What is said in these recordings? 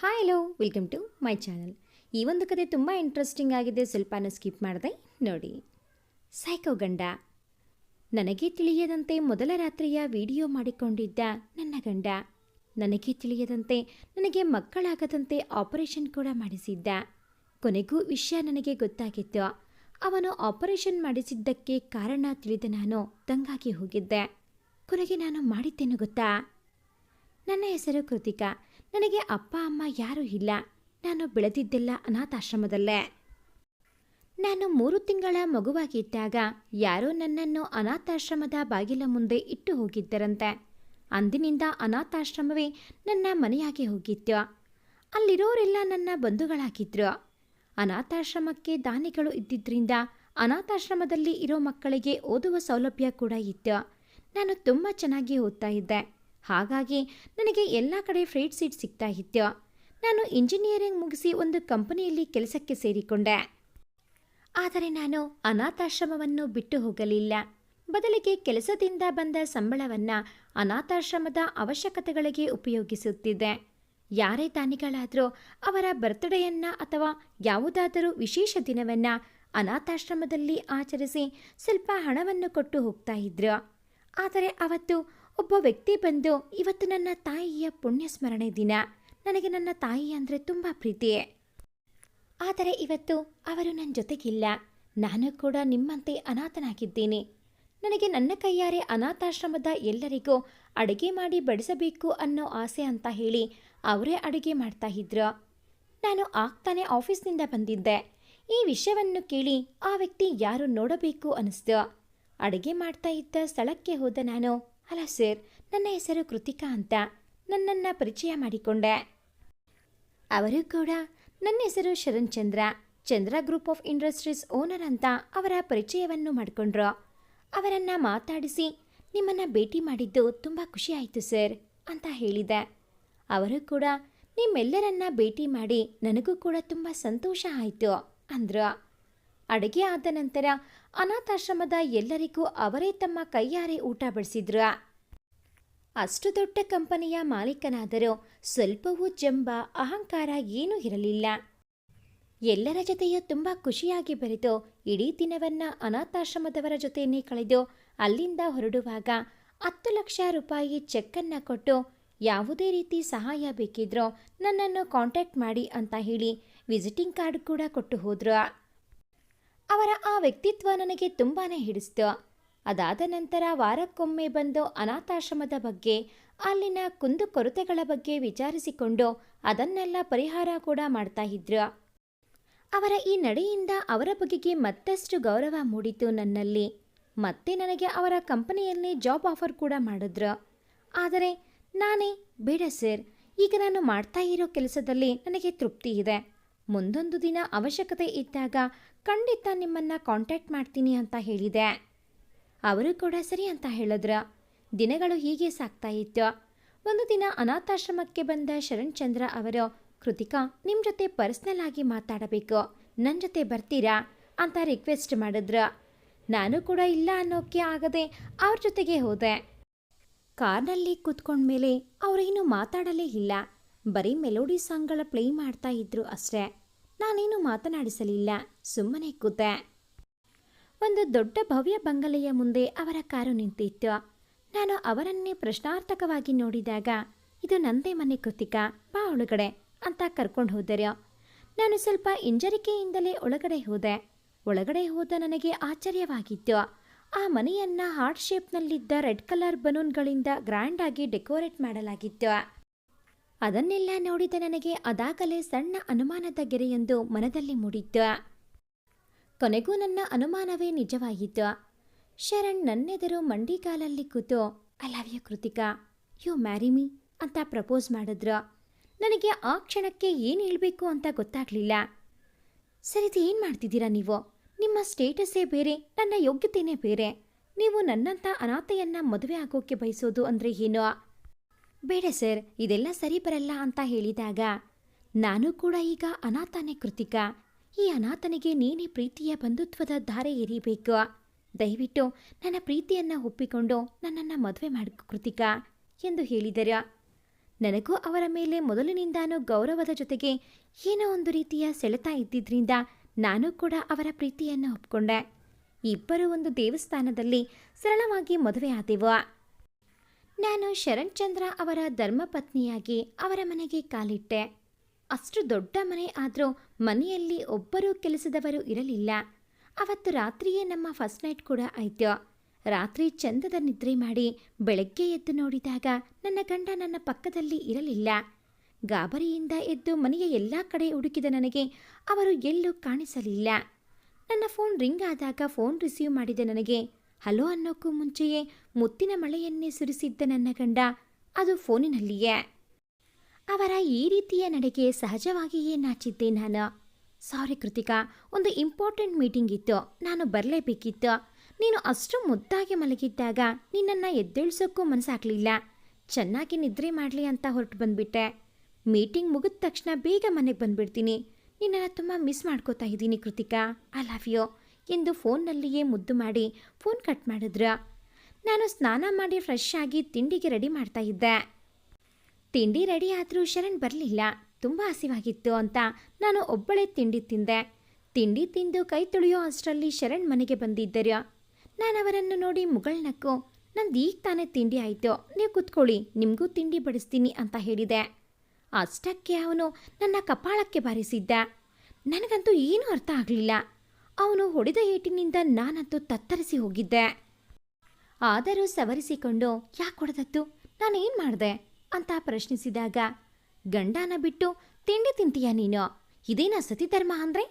Hi hello welcome to my channel. ಈ ಒಂದು ಕತೆ ತುಂಬ ಇಂಟ್ರೆಸ್ಟಿಂಗ್ ಆಗಿದೆ, ಸ್ವಲ್ಪನೂ ಸ್ಕಿಪ್ ಮಾಡಿದೆ ನೋಡಿ. ಸೈಕೋ ಗಂಡ. ನನಗೆ ತಿಳಿಯದಂತೆ ಮೊದಲ ರಾತ್ರಿಯ ವಿಡಿಯೋ ಮಾಡಿಕೊಂಡಿದ್ದ ನನ್ನ ಗಂಡ. ನನಗೆ ತಿಳಿಯದಂತೆ ನನಗೆ ಮಕ್ಕಳಾಗದಂತೆ ಆಪರೇಷನ್ ಕೂಡ ಮಾಡಿಸಿದ್ದ. ಕೊನೆಗೂ ವಿಷಯ ನನಗೆ ಗೊತ್ತಾಗಿತ್ತು. ಅವನು ಆಪರೇಷನ್ ಮಾಡಿಸಿದ್ದಕ್ಕೆ ಕಾರಣ ತಿಳಿದ ನಾನು ದಂಗಾಗಿ ಹೋಗಿದ್ದೆ. ಕೊನೆಗೆ ನಾನು ಮಾಡಿದ್ದೇನು ಗೊತ್ತಾ? ನನ್ನ ಹೆಸರು ಕೃತಿಕಾ. ನನಗೆ ಅಪ್ಪ ಅಮ್ಮ ಯಾರೂ ಇಲ್ಲ. ನಾನು ಬೆಳೆದಿದ್ದೆಲ್ಲ ಅನಾಥಾಶ್ರಮದಲ್ಲೇ. ನಾನು 3 ತಿಂಗಳ ಮಗುವಾಗಿದ್ದಾಗ ಯಾರೋ ನನ್ನನ್ನು ಅನಾಥಾಶ್ರಮದ ಬಾಗಿಲ ಮುಂದೆ ಇಟ್ಟು ಹೋಗಿದ್ದರಂತೆ. ಅಂದಿನಿಂದ ಅನಾಥಾಶ್ರಮವೇ ನನ್ನ ಮನೆಯಾಗಿ ಹೋಗಿತ್ತು. ಅಲ್ಲಿರೋರೆಲ್ಲ ನನ್ನ ಬಂಧುಗಳಾಗಿದ್ರು. ಅನಾಥಾಶ್ರಮಕ್ಕೆ ದಾನಿಗಳು ಇದ್ದಿದ್ದರಿಂದ ಅನಾಥಾಶ್ರಮದಲ್ಲಿ ಇರೋ ಮಕ್ಕಳಿಗೆ ಓದುವ ಸೌಲಭ್ಯ ಕೂಡ ಇತ್ತು. ನಾನು ತುಂಬ ಚೆನ್ನಾಗಿ ಓದ್ತಾ ಇದ್ದೆ. ಹಾಗಾಗಿ ನನಗೆ ಎಲ್ಲ ಕಡೆ ಫ್ರೀಡ್ ಸೀಟ್ ಸಿಗ್ತಾ ಇತ್ತು. ನಾನು ಇಂಜಿನಿಯರಿಂಗ್ ಮುಗಿಸಿ ಒಂದು ಕಂಪನಿಯಲ್ಲಿ ಕೆಲಸಕ್ಕೆ ಸೇರಿಕೊಂಡೆ. ಆದರೆ ನಾನು ಅನಾಥಾಶ್ರಮವನ್ನು ಬಿಟ್ಟು ಹೋಗಲಿಲ್ಲ. ಬದಲಿಗೆ ಕೆಲಸದಿಂದ ಬಂದ ಸಂಬಳವನ್ನು ಅನಾಥಾಶ್ರಮದ ಅವಶ್ಯಕತೆಗಳಿಗೆ ಉಪಯೋಗಿಸುತ್ತಿದ್ದೆ. ಯಾರೇ ದಾನಿಗಳಾದರೂ ಅವರ ಬರ್ತ್ಡೇಯನ್ನು ಅಥವಾ ಯಾವುದಾದರೂ ವಿಶೇಷ ದಿನವನ್ನು ಅನಾಥಾಶ್ರಮದಲ್ಲಿ ಆಚರಿಸಿ ಸ್ವಲ್ಪ ಹಣವನ್ನು ಕೊಟ್ಟು ಹೋಗ್ತಾ ಇದ್ರು. ಆದರೆ ಅವತ್ತು ಒಬ್ಬ ವ್ಯಕ್ತಿ ಬಂದು, ಇವತ್ತು ನನ್ನ ತಾಯಿಯ ಪುಣ್ಯಸ್ಮರಣೆ ದಿನ, ನನಗೆ ನನ್ನ ತಾಯಿ ಅಂದರೆ ತುಂಬ ಪ್ರೀತಿ, ಆದರೆ ಇವತ್ತು ಅವರು ನನ್ನ ಜೊತೆಗಿಲ್ಲ. ನಾನು ಕೂಡ ನಿಮ್ಮಂತೆ ಅನಾಥನಾಗಿದ್ದೀನಿ. ನನಗೆ ನನ್ನ ಕೈಯಾರೆ ಅನಾಥಾಶ್ರಮದ ಎಲ್ಲರಿಗೂ ಅಡುಗೆ ಮಾಡಿ ಬಡಿಸಬೇಕು ಅನ್ನೋ ಆಸೆ ಅಂತ ಹೇಳಿ ಅವರೇ ಅಡುಗೆ ಮಾಡ್ತಾ ಇದ್ರು. ನಾನು ಆಗ್ತಾನೆ ಆಫೀಸ್ನಿಂದ ಬಂದಿದ್ದೆ. ಈ ವಿಷಯವನ್ನು ಕೇಳಿ ಆ ವ್ಯಕ್ತಿ ಯಾರು ನೋಡಬೇಕು ಅನ್ನಿಸ್ತು. ಅಡುಗೆ ಮಾಡ್ತಾ ಇದ್ದ ಸ್ಥಳಕ್ಕೆ ಹೋದ ನಾನು, ಹಲೋ ಸರ್, ನನ್ನ ಹೆಸರು ಕೃತಿಕಾ ಅಂತ ನನ್ನನ್ನು ಪರಿಚಯ ಮಾಡಿಕೊಂಡೆ. ಅವರು ಕೂಡ ನನ್ನ ಹೆಸರು ಶರಣ್ ಚಂದ್ರ, ಚಂದ್ರ ಗ್ರೂಪ್ ಆಫ್ ಇಂಡಸ್ಟ್ರೀಸ್ ಓನರ್ ಅಂತ ಅವರ ಪರಿಚಯವನ್ನು ಮಾಡಿಕೊಂಡ್ರು. ಅವರನ್ನು ಮಾತಾಡಿಸಿ, ನಿಮ್ಮನ್ನು ಭೇಟಿ ಮಾಡಿದ್ದು ತುಂಬ ಖುಷಿಯಾಯಿತು ಸರ್ ಅಂತ ಹೇಳಿದೆ. ಅವರು ಕೂಡ ನಿಮ್ಮೆಲ್ಲರನ್ನ ಭೇಟಿ ಮಾಡಿ ನನಗೂ ಕೂಡ ತುಂಬ ಸಂತೋಷ ಆಯಿತು ಅಂದರು. ಅಡುಗೆ ಆದ ನಂತರ ಅನಾಥಾಶ್ರಮದ ಎಲ್ಲರಿಗೂ ಅವರೇ ತಮ್ಮ ಕೈಯಾರೆ ಊಟ ಬಡಿಸಿದ್ರು. ಅಷ್ಟು ದೊಡ್ಡ ಕಂಪನಿಯ ಮಾಲೀಕನಾದರೂ ಸ್ವಲ್ಪವೂ ಜಂಬ ಅಹಂಕಾರ ಏನೂ ಇರಲಿಲ್ಲ. ಎಲ್ಲರ ಜೊತೆಯೂ ತುಂಬ ಖುಷಿಯಾಗಿ ಬೆರೆತು ಇಡೀ ದಿನವನ್ನು ಅನಾಥಾಶ್ರಮದವರ ಜೊತೆಯೇ ಕಳೆದು ಅಲ್ಲಿಂದ ಹೊರಡುವಾಗ 10 ಲಕ್ಷ ರೂಪಾಯಿ ಚೆಕ್ಕನ್ನು ಕೊಟ್ಟು, ಯಾವುದೇ ರೀತಿ ಸಹಾಯ ಬೇಕಿದ್ರೋ ನನ್ನನ್ನು ಕಾಂಟ್ಯಾಕ್ಟ್ ಮಾಡಿ ಅಂತ ಹೇಳಿ ವಿಸಿಟಿಂಗ್ ಕಾರ್ಡ್ ಕೂಡ ಕೊಟ್ಟು ಹೋದ್ರು. ಅವರ ಆ ವ್ಯಕ್ತಿತ್ವ ನನಗೆ ತುಂಬಾ ಹಿಡಿಸ್ತು. ಅದಾದ ನಂತರ ವಾರಕ್ಕೊಮ್ಮೆ ಬಂದು ಅನಾಥಾಶ್ರಮದ ಬಗ್ಗೆ, ಅಲ್ಲಿನ ಕುಂದುಕೊರತೆಗಳ ಬಗ್ಗೆ ವಿಚಾರಿಸಿಕೊಂಡು ಅದನ್ನೆಲ್ಲ ಪರಿಹಾರ ಕೂಡ ಮಾಡ್ತಾ ಇದ್ರು. ಅವರ ಈ ನಡೆಯಿಂದ ಅವರ ಬಗೆಗೆ ಮತ್ತಷ್ಟು ಗೌರವ ಮೂಡಿತು ನನ್ನಲ್ಲಿ. ಮತ್ತೆ ನನಗೆ ಅವರ ಕಂಪನಿಯಲ್ಲಿ ಜಾಬ್ ಆಫರ್ ಕೂಡ ಮಾಡಿದ್ರು. ಆದರೆ ನಾನೇ, ಬೇಡ ಸರ್, ಈಗ ನಾನು ಮಾಡ್ತಾ ಇರೋ ಕೆಲಸದಲ್ಲಿ ನನಗೆ ತೃಪ್ತಿ ಇದೆ. ಮುಂದೊಂದು ದಿನ ಅವಶ್ಯಕತೆ ಇದ್ದಾಗ ಖಂಡಿತ ನಿಮ್ಮನ್ನು ಕಾಂಟ್ಯಾಕ್ಟ್ ಮಾಡ್ತೀನಿ ಅಂತ ಹೇಳಿದೆ. ಅವರು ಕೂಡ ಸರಿ ಅಂತ ಹೇಳಿದ್ರು. ದಿನಗಳು ಹೀಗೆ ಸಾಗ್ತಾ ಇತ್ತು. ಒಂದು ದಿನ ಅನಾಥಾಶ್ರಮಕ್ಕೆ ಬಂದ ಶರಣ್ ಚಂದ್ರ ಅವರು, ಕೃತಿಕಾ, ನಿಮ್ಮ ಜೊತೆ ಪರ್ಸ್ನಲ್ ಆಗಿ ಮಾತಾಡಬೇಕು, ನನ್ನ ಜೊತೆ ಬರ್ತೀರಾ ಅಂತ ರಿಕ್ವೆಸ್ಟ್ ಮಾಡಿದ್ರು. ನಾನು ಕೂಡ ಇಲ್ಲ ಅನ್ನೋಕ್ಕೆ ಆಗದೆ ಅವ್ರ ಜೊತೆಗೆ ಹೋದೆ. ಕಾರ್ನಲ್ಲಿ ಕೂತ್ಕೊಂಡ್ಮೇಲೆ ಅವರೇನು ಮಾತಾಡಲೇ ಇಲ್ಲ. ಬರೀ ಮೆಲೋಡಿ ಸಾಂಗ್ಗಳ ಪ್ಲೇ ಮಾಡ್ತಾ ಇದ್ರು ಅಷ್ಟೇ. ನಾನೇನು ಮಾತನಾಡಿಸಲಿಲ್ಲ, ಸುಮ್ಮನೆ ಕೂತೆ. ಒಂದು ದೊಡ್ಡ ಭವ್ಯ ಬಂಗಲೆಯ ಮುಂದೆ ಅವರ ಕಾರು ನಿಂತಿತ್ತು. ನಾನು ಅವರನ್ನೇ ಪ್ರಶ್ನಾರ್ಥಕವಾಗಿ ನೋಡಿದಾಗ, ಇದು ನಂದೇ ಮನೆ ಕೃತಿಕಾ, ಬಾ ಒಳಗಡೆ ಅಂತ ಕರ್ಕೊಂಡು ಹೋದರು. ನಾನು ಸ್ವಲ್ಪ ಹಿಂಜರಿಕೆಯಿಂದಲೇ ಒಳಗಡೆ ಹೋದೆ. ಒಳಗಡೆ ಹೋದ ನನಗೆ ಆಶ್ಚರ್ಯವಾಗಿತ್ತು. ಆ ಮನೆಯನ್ನು ಹಾರ್ಟ್ ಶೇಪ್ನಲ್ಲಿದ್ದ ರೆಡ್ ಕಲರ್ ಬಲೂನ್ಗಳಿಂದ ಗ್ರ್ಯಾಂಡ್ ಆಗಿ ಡೆಕೋರೇಟ್ ಮಾಡಲಾಗಿತ್ತು. ಅದನ್ನೆಲ್ಲ ನೋಡಿದ ನನಗೆ ಅದಾಗಲೇ ಸಣ್ಣ ಅನುಮಾನದ ಗೆರೆಯೊಂದು ಮನದಲ್ಲಿ ಮೂಡಿತ್ತು. ಕೊನೆಗೂ ನನ್ನ ಅನುಮಾನವೇ ನಿಜವಾಯಿತು. ಶರಣ್ ನನ್ನೆದುರು ಮಂಡಿಗಾಲಲ್ಲಿ ಕೂತು, I love you Krithika, you marry me ಅಂತ ಪ್ರಪೋಸ್ ಮಾಡಿದ್ರು. ನನಗೆ ಆ ಕ್ಷಣಕ್ಕೆ ಏನು ಹೇಳಬೇಕು ಅಂತ ಗೊತ್ತಾಗಲಿಲ್ಲ. ಸರಿದು ಏನು ಮಾಡ್ತಿದ್ದೀರಾ ನೀವು? ನಿಮ್ಮ ಸ್ಟೇಟಸ್ಸೇ ಬೇರೆ, ನನ್ನ ಯೋಗ್ಯತೆಯೇ ಬೇರೆ. ನೀವು ನನ್ನಂಥ ಅನಾಥೆಯನ್ನು ಮದುವೆ ಆಗೋಕ್ಕೆ ಬಯಸೋದು ಅಂದರೆ ಏನೋ? ಬೇಡ ಸರ್, ಇದೆಲ್ಲ ಸರಿ ಬರಲ್ಲ ಅಂತ ಹೇಳಿದಾಗ, ನಾನು ಕೂಡ ಈಗ ಅನಾಥನೇ ಕೃತಿಕಾ. ಈ ಅನಾಥನಿಗೆ ನೀನೇ ಪ್ರೀತಿಯ ಬಂಧುತ್ವದ ಧಾರೆ ಎರಿಬೇಕು. ದಯವಿಟ್ಟು ನನ್ನ ಪ್ರೀತಿಯನ್ನು ಒಪ್ಪಿಕೊಂಡು ನನ್ನನ್ನು ಮದುವೆ ಮಾಡು ಕೃತಿಕಾ ಎಂದು ಹೇಳಿದರು. ನನಗೂ ಅವರ ಮೇಲೆ ಮೊದಲಿನಿಂದಾನೂ ಗೌರವದ ಜೊತೆಗೆ ಏನೋ ಒಂದು ರೀತಿಯ ಸೆಳೆತ ಇದ್ದಿದ್ರಿಂದ ನಾನು ಕೂಡ ಅವರ ಪ್ರೀತಿಯನ್ನು ಒಪ್ಕೊಂಡೆ. ಇಬ್ಬರು ಒಂದು ದೇವಸ್ಥಾನದಲ್ಲಿ ಸರಳವಾಗಿ ಮದುವೆ ಆದೆವು. ನಾನು ಶರಣ್ ಚಂದ್ರ ಅವರ ಧರ್ಮಪತ್ನಿಯಾಗಿ ಅವರ ಮನೆಗೆ ಕಾಲಿಟ್ಟೆ. ಅಷ್ಟು ದೊಡ್ಡ ಮನೆ ಆದರೂ ಮನೆಯಲ್ಲಿ ಒಬ್ಬರೂ ಕೆಲಸದವರು ಇರಲಿಲ್ಲ. ಅವತ್ತು ರಾತ್ರಿಯೇ ನಮ್ಮ ಫಸ್ಟ್ ನೈಟ್ ಕೂಡ ಆಯಿತು. ರಾತ್ರಿ ಚಂದದ ನಿದ್ರೆ ಮಾಡಿ ಬೆಳಗ್ಗೆ ಎದ್ದು ನೋಡಿದಾಗ ನನ್ನ ಗಂಡ ನನ್ನ ಪಕ್ಕದಲ್ಲಿ ಇರಲಿಲ್ಲ. ಗಾಬರಿಯಿಂದ ಎದ್ದು ಮನೆಯ ಎಲ್ಲ ಕಡೆ ಹುಡುಕಿದ ನನಗೆ ಅವರು ಎಲ್ಲೂ ಕಾಣಿಸಲಿಲ್ಲ. ನನ್ನ ಫೋನ್ ರಿಂಗ್ ಆದಾಗ ಫೋನ್ ರಿಸೀವ್ ಮಾಡಿದ ನನಗೆ ಹಲೋ ಅನ್ನೋಕ್ಕೂ ಮುಂಚೆಯೇ ಮುತ್ತಿನ ಮಳೆಯನ್ನೇ ಸುರಿಸಿದ್ದ ನನ್ನ ಗಂಡ ಅದು ಫೋನಿನಲ್ಲಿಯೇ. ಅವರ ಈ ರೀತಿಯ ನಡೆಗೆ ಸಹಜವಾಗಿಯೇ ನಾಚಿದ್ದೆ ನಾನು. ಸಾರಿ ಕೃತಿಕಾ, ಒಂದು ಇಂಪಾರ್ಟೆಂಟ್ ಮೀಟಿಂಗ್ ಇತ್ತು, ನಾನು ಬರಲೇಬೇಕಿತ್ತು. ನೀನು ಅಷ್ಟು ಮುದ್ದಾಗಿ ಮಲಗಿದ್ದಾಗ ನಿನ್ನನ್ನು ಎದ್ದೇಳಿಸೋಕ್ಕೂ ಮನಸ್ಸಾಗಲಿಲ್ಲ. ಚೆನ್ನಾಗಿ ನಿದ್ರೆ ಮಾಡಲಿ ಅಂತ ಹೊರಟು ಬಂದುಬಿಟ್ಟೆ. ಮೀಟಿಂಗ್ ಮುಗಿದ ತಕ್ಷಣ ಬೇಗ ಮನೆಗೆ ಬಂದುಬಿಡ್ತೀನಿ. ನಿನ್ನನ್ನು ತುಂಬ ಮಿಸ್ ಮಾಡ್ಕೋತಾ ಇದ್ದೀನಿ ಕೃತಿಕಾ, ಐ ಲವ್ ಯು ಎಂದು ಫೋನ್ನಲ್ಲಿಯೇ ಮುದ್ದು ಮಾಡಿ ಫೋನ್ ಕಟ್ ಮಾಡಿದ್ರು. ನಾನು ಸ್ನಾನ ಮಾಡಿ ಫ್ರೆಶ್ ಆಗಿ ತಿಂಡಿಗೆ ರೆಡಿ ಮಾಡ್ತಾ ಇದ್ದೆ. ತಿಂಡಿ ರೆಡಿ ಆದರೂ ಶರಣ್ ಬರಲಿಲ್ಲ. ತುಂಬ ಹಸಿವಾಗಿತ್ತು ಅಂತ ನಾನು ಒಬ್ಬಳೇ ತಿಂಡಿ ತಿಂದೆ. ತಿಂಡಿ ತಿಂದು ಕೈ ತೊಳೆಯೋ ಅಷ್ಟರಲ್ಲಿ ಶರಣ್ ಮನೆಗೆ ಬಂದಿದ್ದರು. ನಾನು ಅವರನ್ನು ನೋಡಿ ಮುಗಳ್ನಕ್ಕು ನಂದು ಈಗ ತಾನೇ ತಿಂಡಿ ಆಯಿತು, ನೀವು ಕೂತ್ಕೊಳ್ಳಿ, ನಿಮಗೂ ತಿಂಡಿ ಬಡಿಸ್ತೀನಿ ಅಂತ ಹೇಳಿದೆ. ಅಷ್ಟಕ್ಕೆ ಅವನು ನನ್ನ ಕಪಾಳಕ್ಕೆ ಬಾರಿಸಿದ್ದ. ನನಗಂತೂ ಏನೂ ಅರ್ಥ ಆಗಲಿಲ್ಲ. ಅವನು ಹೊಡೆದ ಏಟಿನಿಂದ ನಾನಂತೂ ತತ್ತರಿಸಿ ಹೋಗಿದ್ದೆ. ಆದರೂ ಸವರಿಸಿಕೊಂಡು ಯಾಕೆ ಹೊಡೆದದ್ದು, ನಾನೇನು ಮಾಡಿದೆ ಅಂತ ಪ್ರಶ್ನಿಸಿದಾಗ, ಗಂಡನ ಬಿಟ್ಟು ತಿಂಡಿ ತಿಂತೀಯ ನೀನು, ಇದೇನಾ ಸತಿಧರ್ಮ ಅಂದರೆ?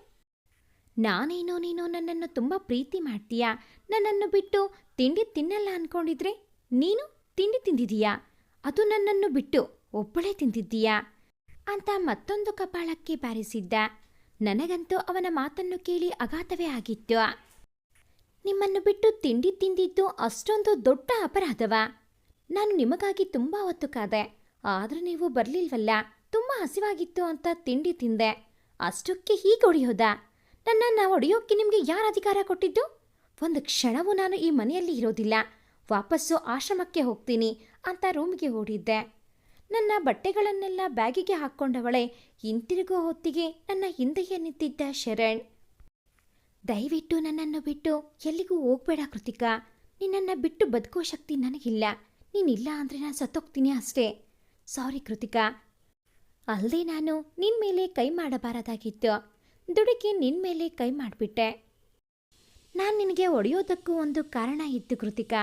ನಾನೇನೋ ನೀನು ನನ್ನನ್ನು ತುಂಬ ಪ್ರೀತಿ ಮಾಡ್ತೀಯಾ, ನನ್ನನ್ನು ಬಿಟ್ಟು ತಿಂಡಿ ತಿನ್ನಲ್ಲ ಅಂದ್ಕೊಂಡಿದ್ರೆ ನೀನು ತಿಂಡಿ ತಿಂದಿದೀಯಾ, ಅದು ನನ್ನನ್ನು ಬಿಟ್ಟು ಒಬ್ಬಳೇ ತಿಂದಿದ್ದೀಯಾ ಅಂತ ಮತ್ತೊಂದು ಕಪಾಳಕ್ಕೆ ಬಾರಿಸಿದ್ದ. ನನಗಂತೂ ಅವನ ಮಾತನ್ನು ಕೇಳಿ ಆಘಾತವೇ ಆಗಿತ್ತು. ನಿಮ್ಮನ್ನು ಬಿಟ್ಟು ತಿಂಡಿ ತಿಂದಿದ್ದು ಅಷ್ಟೊಂದು ದೊಡ್ಡ ಅಪರಾಧವ? ನಾನು ನಿಮಗಾಗಿ ತುಂಬ ಹೊತ್ತು ಕಾದೆ, ಆದರೂ ನೀವು ಬರಲಿಲ್ವಲ್ಲ. ತುಂಬ ಹಸಿವಾಗಿತ್ತು ಅಂತ ತಿಂಡಿ ತಿಂದೆ, ಅಷ್ಟಕ್ಕೆ ಹೀಗೆ ಹೊಡೆಯೋದಾ? ನನ್ನನ್ನು ಹೊಡೆಯೋಕ್ಕೆ ನಿಮಗೆ ಯಾರು ಅಧಿಕಾರ ಕೊಟ್ಟಿದ್ದು? ಒಂದು ಕ್ಷಣವೂ ನಾನು ಈ ಮನೆಯಲ್ಲಿ ಇರೋದಿಲ್ಲ, ವಾಪಸ್ಸು ಆಶ್ರಮಕ್ಕೆ ಹೋಗ್ತೀನಿ ಅಂತ ರೂಮಿಗೆ ಓಡಿದ್ದೆ. ನನ್ನ ಬಟ್ಟೆಗಳನ್ನೆಲ್ಲ ಬ್ಯಾಗಿಗೆ ಹಾಕ್ಕೊಂಡವಳೆ ಹಿಂತಿರುಗೋ ಹೊತ್ತಿಗೆ ನನ್ನ ಹಿಂದೆಯೇ ನಿಂತಿದ್ದ ಶರಣ್. ದಯವಿಟ್ಟು ನನ್ನನ್ನು ಬಿಟ್ಟು ಎಲ್ಲಿಗೂ ಹೋಗ್ಬೇಡ ಕೃತಿಕಾ, ನಿನ್ನನ್ನು ಬಿಟ್ಟು ಬದುಕೋ ಶಕ್ತಿ ನನಗಿಲ್ಲ. ನೀನಿಲ್ಲ ಅಂದರೆ ನಾನು ಸತ್ತೋಗ್ತೀನಿ ಅಷ್ಟೇ. ಸಾರಿ ಕೃತಿಕಾ. ಅಲ್ಲದೆ ನಾನು ನಿನ್ನ ಮೇಲೆ ಕೈ ಮಾಡಬಾರದಾಗಿತ್ತು, ದುಡುಕಿ ನಿನ್ನ ಮೇಲೆ ಕೈ ಮಾಡಿಬಿಟ್ಟೆ. ನಾನು ನಿನಗೆ ಹೊಡೆಯೋದಕ್ಕೂ ಒಂದು ಕಾರಣ ಇತ್ತು ಕೃತಿಕಾ.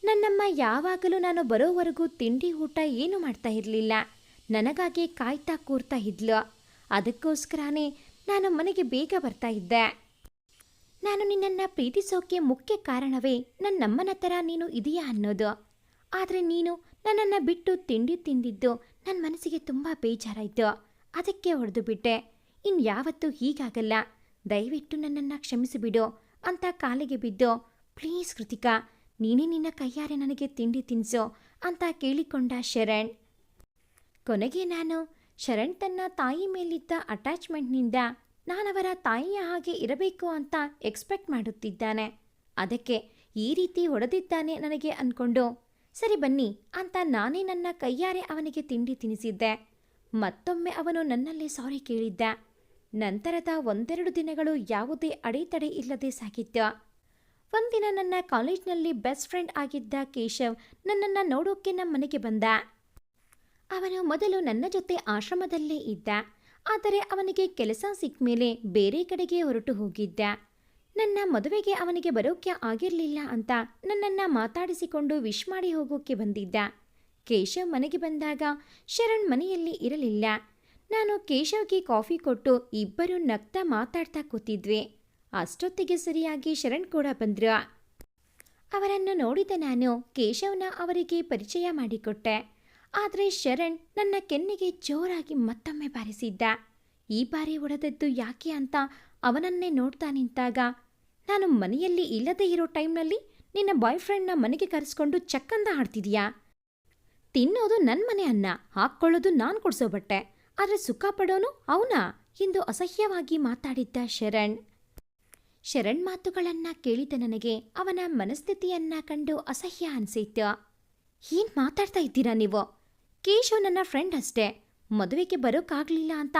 ನನ್ನಮ್ಮ ಯಾವಾಗಲೂ ನಾನು ಬರೋವರೆಗೂ ತಿಂಡಿ ಊಟ ಏನೂ ಮಾಡ್ತಾ ಇರಲಿಲ್ಲ, ನನಗಾಗಿ ಕಾಯ್ತಾ ಕೂರ್ತಾ ಇದ್ಲು. ಅದಕ್ಕೋಸ್ಕರನೇ ನಾನು ಮನೆಗೆ ಬೇಗ ಬರ್ತಾ ಇದ್ದೆ. ನಾನು ನಿನ್ನನ್ನು ಪ್ರೀತಿಸೋಕೆ ಮುಖ್ಯ ಕಾರಣವೇ ನನ್ನಮ್ಮನ ಥರ ನೀನು ಇದೆಯಾ ಅನ್ನೋದು. ಆದರೆ ನೀನು ನನ್ನನ್ನು ಬಿಟ್ಟು ತಿಂಡಿ ತಿಂದಿದ್ದು ನನ್ನ ಮನಸ್ಸಿಗೆ ತುಂಬ ಬೇಜಾರಾಯಿತು, ಅದಕ್ಕೆ ಹೊಡೆದು ಬಿಟ್ಟೆ. ಇನ್ಯಾವತ್ತೂ ಹೀಗಾಗಲ್ಲ, ದಯವಿಟ್ಟು ನನ್ನನ್ನು ಕ್ಷಮಿಸಿಬಿಡು ಅಂತ ಕಾಲಿಗೆ ಬಿದ್ದು, ಪ್ಲೀಸ್ ಕೃತಿಕಾ, ನೀನೇ ನಿನ್ನ ಕೈಯಾರೆ ನನಗೆ ತಿಂಡಿ ತಿನ್ನಿಸೋ ಅಂತ ಕೇಳಿಕೊಂಡ ಶರಣ್. ಕೊನೆಗೆ ನಾನು ಶರಣ್ ತನ್ನ ತಾಯಿ ಮೇಲಿದ್ದ ಅಟ್ಯಾಚ್ಮೆಂಟ್ನಿಂದ ನಾನವರ ತಾಯಿಯ ಹಾಗೆ ಇರಬೇಕು ಅಂತ ಎಕ್ಸ್ಪೆಕ್ಟ್ ಮಾಡುತ್ತಿದ್ದಾನೆ. ಅದಕ್ಕೆ ಈ ರೀತಿ ಹೊಡೆದಿದ್ದಾನೆ ನನಗೆ ಅಂದ್ಕೊಂಡು, ಸರಿ ಬನ್ನಿ ಅಂತ ನಾನೇ ನನ್ನ ಕೈಯಾರೆ ಅವನಿಗೆ ತಿಂಡಿ ತಿನ್ನಿಸಿದ್ದೆ. ಮತ್ತೊಮ್ಮೆ ಅವನು ನನ್ನಲ್ಲಿ ಸಾರಿ ಕೇಳಿದ್ದ. ನಂತರದ ಒಂದೆರಡು ದಿನಗಳು ಯಾವುದೇ ಅಡೆತಡೆ ಇಲ್ಲದೆ ಸಾಗಿತ್ತು. ಒಂದಿನ ನನ್ನ ಕಾಲೇಜ್ನಲ್ಲಿ ಬೆಸ್ಟ್ ಫ್ರೆಂಡ್ ಆಗಿದ್ದ ಕೇಶವ್ ನನ್ನನ್ನು ನೋಡೋಕ್ಕೆ ನಮ್ಮ ಮನೆಗೆ ಬಂದ. ಅವನು ಮೊದಲು ನನ್ನ ಜೊತೆ ಆಶ್ರಮದಲ್ಲೇ ಇದ್ದ, ಆದರೆ ಅವನಿಗೆ ಕೆಲಸ ಸಿಕ್ಕ ಮೇಲೆ ಬೇರೆ ಕಡೆಗೆ ಹೊರಟು ಹೋಗಿದ್ದ. ನನ್ನ ಮದುವೆಗೆ ಅವನಿಗೆ ಬರೋಕ್ಕೆ ಆಗಿರಲಿಲ್ಲ ಅಂತ ನನ್ನನ್ನು ಮಾತಾಡಿಸಿಕೊಂಡು ವಿಶ್ ಮಾಡಿ ಹೋಗೋಕ್ಕೆ ಬಂದಿದ್ದ. ಕೇಶವ್ ಮನೆಗೆ ಬಂದಾಗ ಶರಣ್ ಮನೆಯಲ್ಲಿ ಇರಲಿಲ್ಲ. ನಾನು ಕೇಶವ್ಗೆ ಕಾಫಿ ಕೊಟ್ಟು ಇಬ್ಬರು ನಗ್ತಾ ಮಾತಾಡ್ತಾ ಕೂತಿದ್ವಿ. ಅಷ್ಟೊತ್ತಿಗೆ ಸರಿಯಾಗಿ ಶರಣ್ ಕೂಡ ಬಂದ್ರು. ಅವರನ್ನು ನೋಡಿದ ನಾನು ಕೇಶವ್ನ ಅವರಿಗೆ ಪರಿಚಯ ಮಾಡಿಕೊಟ್ಟೆ. ಆದರೆ ಶರಣ್ ನನ್ನ ಕೆನ್ನೆಗೆ ಜೋರಾಗಿ ಮತ್ತೊಮ್ಮೆ ಬಾರಿಸಿದ್ದ. ಈ ಬಾರಿ ಹೊಡೆದದ್ದು ಯಾಕೆ ಅಂತ ಅವನನ್ನೇ ನೋಡ್ತಾ ನಿಂತಾಗ, ನಾನು ಮನೆಯಲ್ಲಿ ಇಲ್ಲದೇ ಇರೋ ಟೈಮ್ನಲ್ಲಿ ನಿನ್ನ ಬಾಯ್ ಫ್ರೆಂಡ್ನ ಮನೆಗೆ ಕರೆಸ್ಕೊಂಡು ಚಕ್ಕಂದ ಆಡ್ತಿದೀಯಾ? ತಿನ್ನೋದು ನನ್ನ ಮನೆ ಅನ್ನ, ಹಾಕ್ಕೊಳ್ಳೋದು ನಾನು ಕೊಡಿಸೋ ಬಟ್ಟೆ, ಆದರೆ ಸುಖ ಪಡೋನು ಅವನಾ ಎಂದು ಅಸಹ್ಯವಾಗಿ ಮಾತಾಡಿದ್ದ ಶರಣ್. ಶರಣ್ ಮಾತುಗಳನ್ನು ಕೇಳಿದ ನನಗೆ ಅವನ ಮನಸ್ಥಿತಿಯನ್ನ ಕಂಡು ಅಸಹ್ಯ ಅನಿಸಿತ್ತು. ಏನು ಮಾತಾಡ್ತಾ ಇದ್ದೀರಾ ನೀವು? ಕೇಶವ್ ನನ್ನ ಫ್ರೆಂಡ್ ಅಷ್ಟೇ. ಮದುವೆಗೆ ಬರೋಕ್ಕಾಗಲಿಲ್ಲ ಅಂತ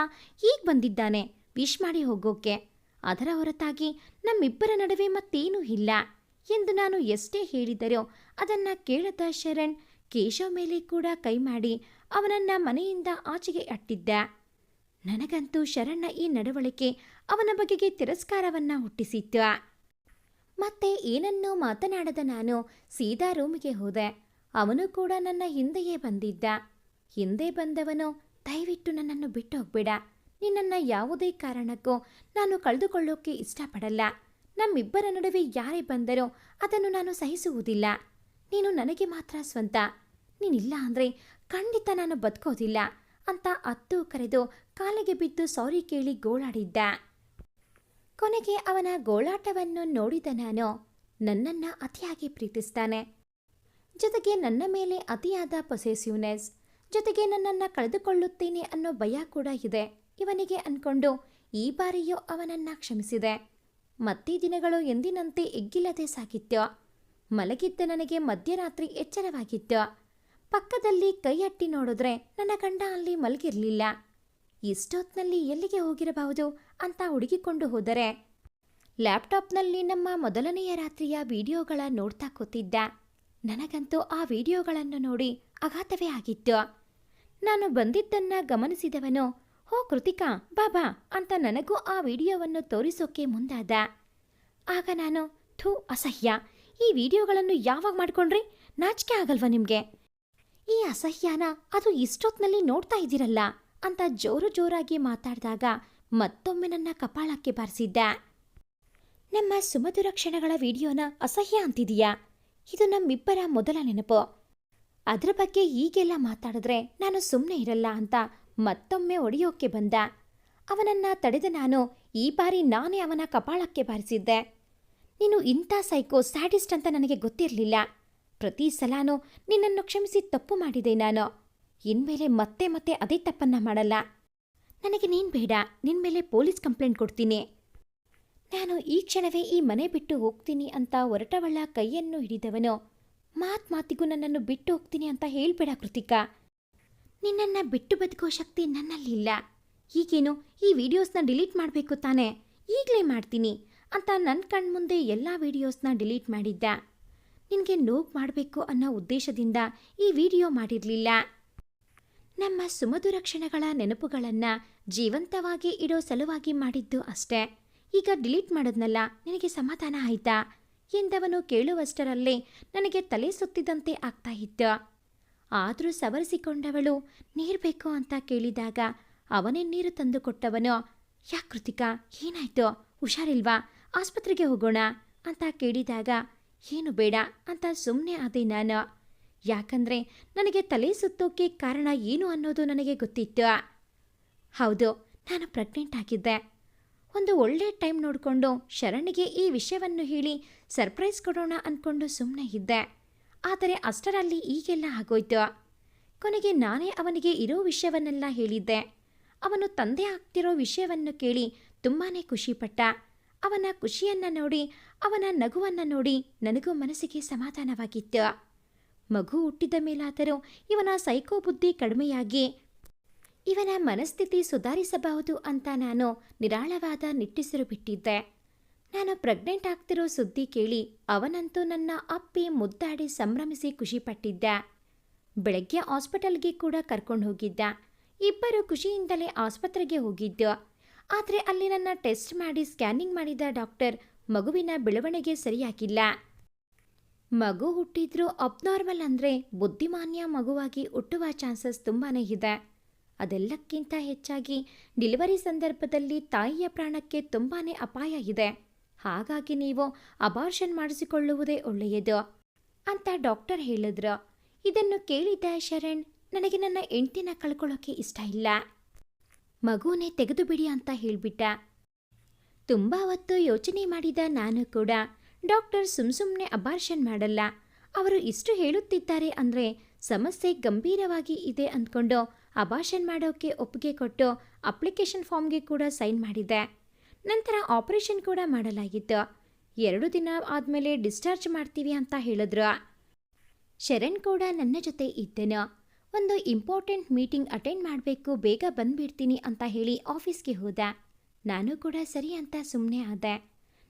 ಈಗ ಬಂದಿದ್ದಾನೆ ವಿಶ್ ಮಾಡಿ ಹೋಗೋಕೆ. ಅದರ ಹೊರತಾಗಿ ನಮ್ಮಿಬ್ಬರ ನಡುವೆ ಮತ್ತೇನೂ ಇಲ್ಲ ಎಂದು ನಾನು ಎಷ್ಟೇ ಹೇಳಿದರೋ ಅದನ್ನು ಕೇಳದ ಶರಣ್ ಕೇಶವ್ ಮೇಲೆ ಕೂಡ ಕೈ ಮಾಡಿ ಅವನನ್ನ ಮನೆಯಿಂದ ಆಚೆಗೆ ಅಟ್ಟಿದ್ದ. ನನಗಂತೂ ಶರಣ್ನ ಈ ನಡವಳಿಕೆ ಅವನ ಬಗೆಗೆ ತಿರಸ್ಕಾರವನ್ನ ಹುಟ್ಟಿಸಿತ್ತು. ಮತ್ತೆ ಏನನ್ನೂ ಮಾತನಾಡದ ನಾನು ಸೀದಾ ರೂಮಿಗೆ ಹೋದೆ. ಅವನು ಕೂಡ ನನ್ನ ಹಿಂದೆಯೇ ಬಂದಿದ್ದ. ಹಿಂದೆ ಬಂದವನು, ದಯವಿಟ್ಟು ನನ್ನನ್ನು ಬಿಟ್ಟು ಹೋಗ್ಬೇಡ. ನಿನ್ನನ್ನು ಯಾವುದೇ ಕಾರಣಕ್ಕೂ ನಾನು ಕಳೆದುಕೊಳ್ಳೋಕೆ ಇಷ್ಟಪಡಲ್ಲ. ನಮ್ಮಿಬ್ಬರ ನಡುವೆ ಯಾರೇ ಬಂದರೋ ಅದನ್ನು ನಾನು ಸಹಿಸುವುದಿಲ್ಲ. ನೀನು ನನಗೆ ಮಾತ್ರ ಸ್ವಂತ. ನೀನಿಲ್ಲ ಅಂದರೆ ಖಂಡಿತ ನಾನು ಬದುಕೋದಿಲ್ಲ ಅಂತ ಅತ್ತು ಕರೆದು ಕಾಲಿಗೆ ಬಿದ್ದು ಸಾರಿ ಕೇಳಿ ಗೋಳಾಡಿದ್ದ. ಕೊನೆಗೆ ಅವನ ಗೋಳಾಟವನ್ನು ನೋಡಿದ ನಾನು, ನನ್ನನ್ನು ಅತಿಯಾಗಿ ಪ್ರೀತಿಸ್ತಾನೆ, ಜೊತೆಗೆ ನನ್ನ ಮೇಲೆ ಅತಿಯಾದ ಪೊಸೆಸಿವ್ನೆಸ್, ಜೊತೆಗೆ ನನ್ನನ್ನು ಕಳೆದುಕೊಳ್ಳುತ್ತೇನೆ ಅನ್ನೋ ಭಯ ಕೂಡ ಇದೆ ಇವನಿಗೆ ಅನ್ಕೊಂಡು ಈ ಬಾರಿಯೂ ಅವನನ್ನು ಕ್ಷಮಿಸಿದೆ. ಮತ್ತೆ ದಿನಗಳು ಎಂದಿನಂತೆ ಎಗ್ಗಿಲ್ಲದೆ ಸಾಗಿತ್ತು. ಮಲಗಿದ್ದ ನನಗೆ ಮಧ್ಯರಾತ್ರಿ ಎಚ್ಚರವಾಗಿತ್ತು. ಪಕ್ಕದಲ್ಲಿ ಕೈ ಅಟ್ಟಿ ನೋಡಿದ್ರೆ ನನ್ನ ಗಂಡ ಅಲ್ಲಿ ಮಲಗಿರಲಿಲ್ಲ. ಇಷ್ಟೊತ್ನಲ್ಲಿ ಎಲ್ಲಿಗೆ ಹೋಗಿರಬಹುದು ಅಂತ ಹುಡುಗಿಕೊಂಡು ಹೋದರೆ ಲ್ಯಾಪ್ಟಾಪ್ನಲ್ಲಿ ನಮ್ಮ ಮೊದಲನೆಯ ರಾತ್ರಿಯ ವಿಡಿಯೋಗಳ ನೋಡ್ತಾ ಕೂತಿದ್ದ. ನನಗಂತೂ ಆ ವಿಡಿಯೋಗಳನ್ನು ನೋಡಿ ಆಘಾತವೇ ಆಗಿತ್ತು. ನಾನು ಬಂದಿದ್ದನ್ನ ಗಮನಿಸಿದವನು, ಹೋ ಕೃತಿಕಾ ಬಾಬಾ ಅಂತ ನನಗೂ ಆ ವಿಡಿಯೋವನ್ನು ತೋರಿಸೋಕೆ ಮುಂದಾದ. ಆಗ ನಾನು, ಥೂ ಅಸಹ್ಯ, ಈ ವಿಡಿಯೋಗಳನ್ನು ಯಾವಾಗ ಮಾಡ್ಕೊಂಡ್ರಿ? ನಾಚಿಕೆ ಆಗಲ್ವಾ ನಿಮಗೆ? ಈ ಅಸಹ್ಯನ ಅದು ಇಷ್ಟೊತ್ನಲ್ಲಿ ನೋಡ್ತಾ ಇದ್ದೀರಲ್ಲ ಅಂತ ಜೋರಾಗಿ ಮಾತಾಡಿದಾಗ ಮತ್ತೊಮ್ಮೆ ನನ್ನ ಕಪಾಳಕ್ಕೆ ಬಾರಿಸಿದ್ದ. ನಮ್ಮ ಸುಮಧುರ ಕ್ಷಣಗಳ ವಿಡಿಯೋನ ಅಸಹ್ಯ ಅಂತಿದೀಯಾ? ಇದು ನಮ್ಮಿಬ್ಬರ ಮೊದಲ ನೆನಪು. ಅದರ ಬಗ್ಗೆ ಹೀಗೆಲ್ಲ ಮಾತಾಡಿದ್ರೆ ನಾನು ಸುಮ್ಮನೆ ಇರಲ್ಲ ಅಂತ ಮತ್ತೊಮ್ಮೆ ಒಡೆಯೋಕೆ ಬಂದ. ಅವನನ್ನ ತಡೆದ ನಾನು ಈ ಬಾರಿ ನಾನೇ ಅವನ ಕಪಾಳಕ್ಕೆ ಬಾರಿಸಿದ್ದೆ. ನೀನು ಇಂಥ ಸೈಕೋ ಸ್ಯಾಡಿಸ್ಟ್ ಅಂತ ನನಗೆ ಗೊತ್ತಿರಲಿಲ್ಲ. ಪ್ರತಿ ಸಲನೂ ನಿನ್ನನ್ನು ಕ್ಷಮಿಸಿ ತಪ್ಪು ಮಾಡಿದೆ ನಾನು. ಇನ್ಮೇಲೆ ಮತ್ತೆ ಮತ್ತೆ ಅದೇ ತಪ್ಪನ್ನ ಮಾಡಲ್ಲ. ನನಗೆ ನೀನು ಬೇಡ, ನಿನ್ನ ಮೇಲೆ ಪೊಲೀಸ್ ಕಂಪ್ಲೇಂಟ್ ಕೊಡ್ತೀನಿ. ನಾನು ಈ ಕ್ಷಣವೇ ಈ ಮನೆ ಬಿಟ್ಟು ಹೋಗ್ತೀನಿ ಅಂತ ಹೊರಟವಳ ಕೈಯನ್ನು ಹಿಡಿದವನು, ಮಾತಿಗೂ ನನ್ನನ್ನು ಬಿಟ್ಟು ಹೋಗ್ತೀನಿ ಅಂತ ಹೇಳ್ಬೇಡ ಕೃತಿಕಾ. ನಿನ್ನನ್ನು ಬಿಟ್ಟು ಬದುಕೋ ಶಕ್ತಿ ನನ್ನಲ್ಲಿಲ್ಲ. ಈಗೇನು ಈ ವಿಡಿಯೋಸ್ನ ಡಿಲೀಟ್ ಮಾಡಬೇಕು ತಾನೇ? ಈಗಲೇ ಮಾಡ್ತೀನಿ ಅಂತ ನನ್ನ ಕಣ್ಮುಂದೆ ಎಲ್ಲ ವಿಡಿಯೋಸ್ನ ಡಿಲೀಟ್ ಮಾಡಿದ್ದ. ನಿನಗೆ ನೋವು ಮಾಡಬೇಕು ಅನ್ನೋ ಉದ್ದೇಶದಿಂದ ಈ ವಿಡಿಯೋ ಮಾಡಿರಲಿಲ್ಲ. ನಮ್ಮ ಸುಮಧುರ ಕ್ಷಣಗಳ ನೆನಪುಗಳನ್ನು ಜೀವಂತವಾಗಿ ಇಡೋ ಸಲುವಾಗಿ ಮಾಡಿದ್ದು ಅಷ್ಟೇ. ಈಗ ಡಿಲೀಟ್ ಮಾಡೋದ್ನಲ್ಲ, ನಿನಗೆ ಸಮಾಧಾನ ಆಯ್ತಾ ಎಂದವನು ಕೇಳುವಷ್ಟರಲ್ಲೇ ನನಗೆ ತಲೆ ಸುತ್ತಿದಂತೆ ಆಗ್ತಾ ಇತ್ತು. ಆದರೂ ಸವರಿಸಿಕೊಂಡವಳು ನೀರು ಬೇಕು ಅಂತ ಕೇಳಿದಾಗ ಅವನೇ ನೀರು ತಂದು ಕೊಟ್ಟವನು, ಯಾಕೆ ಕೃತಿಕಾ ಏನಾಯ್ತು, ಹುಷಾರಿಲ್ವಾ, ಆಸ್ಪತ್ರೆಗೆ ಹೋಗೋಣ ಅಂತ ಕೇಳಿದಾಗ ಏನು ಬೇಡ ಅಂತ ಸುಮ್ಮನೆ ಆದೆ ನಾನು. ಯಾಕಂದ್ರೆ ನನಗೆ ತಲೆ ಸುತ್ತೋಕೆ ಕಾರಣ ಏನು ಅನ್ನೋದು ನನಗೆ ಗೊತ್ತಿತ್ತು. ಹೌದು, ನಾನು ಪ್ರೆಗ್ನೆಂಟ್ ಆಗಿದ್ದೆ. ಒಂದು ಒಳ್ಳೆ ಟೈಮ್ ನೋಡಿಕೊಂಡು ಶರಣ್ಗೆ ಈ ವಿಷಯವನ್ನು ಹೇಳಿ ಸರ್ಪ್ರೈಸ್ ಕೊಡೋಣ ಅಂದ್ಕೊಂಡು ಸುಮ್ಮನೆ ಇದ್ದೆ. ಆದರೆ ಅಷ್ಟರಲ್ಲಿ ಈಗೆಲ್ಲ ಆಗೋಯ್ತು. ಕೊನೆಗೆ ನಾನೇ ಅವನಿಗೆ ಇರೋ ವಿಷಯವನ್ನೆಲ್ಲ ಹೇಳಿದ್ದೆ. ಅವನು ತಂದೆ ಆಗ್ತಿರೋ ವಿಷಯವನ್ನು ಕೇಳಿ ತುಂಬಾ ಖುಷಿಪಟ್ಟ. ಅವನ ಖುಷಿಯನ್ನು ನೋಡಿ, ಅವನ ನಗುವನ್ನು ನೋಡಿ ನನಗೂ ಮನಸ್ಸಿಗೆ ಸಮಾಧಾನವಾಗಿತ್ತು. ಮಗು ಹುಟ್ಟಿದ ಮೇಲಾದರೂ ಇವನ ಸೈಕೋ ಬುದ್ಧಿ ಕಡಿಮೆಯಾಗಿ ಇವನ ಮನಸ್ಥಿತಿ ಸುಧಾರಿಸಬಹುದು ಅಂತ ನಾನು ನಿರಾಳವಾದ ನಿಟ್ಟುಸಿರು ಬಿಟ್ಟಿದ್ದೆ. ನಾನು ಪ್ರೆಗ್ನೆಂಟ್ ಆಗ್ತಿರೋ ಸುದ್ದಿ ಕೇಳಿ ಅವನಂತೂ ನನ್ನ ಅಪ್ಪಿ ಮುದ್ದಾಡಿ ಸಂಭ್ರಮಿಸಿ ಖುಷಿಪಟ್ಟಿದ್ದ. ಬೆಳಗ್ಗೆ ಹಾಸ್ಪಿಟಲ್ಗೆ ಕೂಡ ಕರ್ಕೊಂಡು ಹೋಗಿದ್ದ. ಇಬ್ಬರು ಖುಷಿಯಿಂದಲೇ ಆಸ್ಪತ್ರೆಗೆ ಹೋಗಿದ್ದು. ಆದರೆ ಅಲ್ಲಿ ನನ್ನ ಟೆಸ್ಟ್ ಮಾಡಿ ಸ್ಕ್ಯಾನಿಂಗ್ ಮಾಡಿದ ಡಾಕ್ಟರ್ ಮಗುವಿನ ಬೆಳವಣಿಗೆ ಸರಿಯಾಗಿಲ್ಲ. ಮಗು ಹುಟ್ಟಿದ್ರೂ ಅಬ್ನಾರ್ಮಲ್ ಅಂದರೆ ಬುದ್ಧಿಮಾನ್ಯ ಮಗುವಾಗಿ ಹುಟ್ಟುವ ಚಾನ್ಸಸ್ ತುಂಬಾ ಇದೆ. ಅದೆಲ್ಲಕ್ಕಿಂತ ಹೆಚ್ಚಾಗಿ ಡೆಲಿವರಿ ಸಂದರ್ಭದಲ್ಲಿ ತಾಯಿಯ ಪ್ರಾಣಕ್ಕೆ ತುಂಬಾ ಅಪಾಯ ಇದೆ. ಹಾಗಾಗಿ ನೀವು ಅಬಾರ್ಷನ್ ಮಾಡಿಸಿಕೊಳ್ಳುವುದೇ ಒಳ್ಳೆಯದು ಅಂತ ಡಾಕ್ಟರ್ ಹೇಳಿದ್ರು. ಇದನ್ನು ಕೇಳಿದ ಶರಣ್, ನನಗೆ ನನ್ನ ಹೆಂಡ್ತಿನ ಕಳ್ಕೊಳ್ಳೋಕೆ ಇಷ್ಟ ಇಲ್ಲ, ಮಗುನೇ ತೆಗೆದು ಬಿಡಿ ಅಂತ ಹೇಳಿಬಿಟ್ಟ. ತುಂಬ ಹೊತ್ತು ಯೋಚನೆ ಮಾಡಿದ ನಾನು ಕೂಡ ಡಾಕ್ಟರ್ ಸುಮ್ಮನೆ ಅಬಾರ್ಷನ್ ಮಾಡಲ್ಲ, ಅವರು ಇಷ್ಟು ಹೇಳುತ್ತಿದ್ದಾರೆ ಅಂದರೆ ಸಮಸ್ಯೆ ಗಂಭೀರವಾಗಿ ಇದೆ ಅಂದ್ಕೊಂಡು ಅಬಾರ್ಷನ್ ಮಾಡೋಕ್ಕೆ ಒಪ್ಪಿಗೆ ಕೊಟ್ಟು ಅಪ್ಲಿಕೇಶನ್ ಫಾರ್ಮ್ಗೆ ಕೂಡ ಸೈನ್ ಮಾಡಿದೆ. ನಂತರ ಆಪರೇಷನ್ ಕೂಡ ಮಾಡಲಾಗಿತ್ತು. 2 ದಿನ ಆದಮೇಲೆ ಡಿಸ್ಚಾರ್ಜ್ ಮಾಡ್ತೀವಿ ಅಂತ ಹೇಳಿದ್ರು. ಶರಣ್ ಕೂಡ ನನ್ನ ಜೊತೆ ಇದ್ದನು. ಒಂದು ಇಂಪಾರ್ಟೆಂಟ್ ಮೀಟಿಂಗ್ ಅಟೆಂಡ್ ಮಾಡಬೇಕು, ಬೇಗ ಬಂದ್ಬಿಡ್ತೀನಿ ಅಂತ ಹೇಳಿ ಆಫೀಸ್ಗೆ ಹೋದ. ನಾನು ಕೂಡ ಸರಿ ಅಂತ ಸುಮ್ಮನೆ ಆದೆ.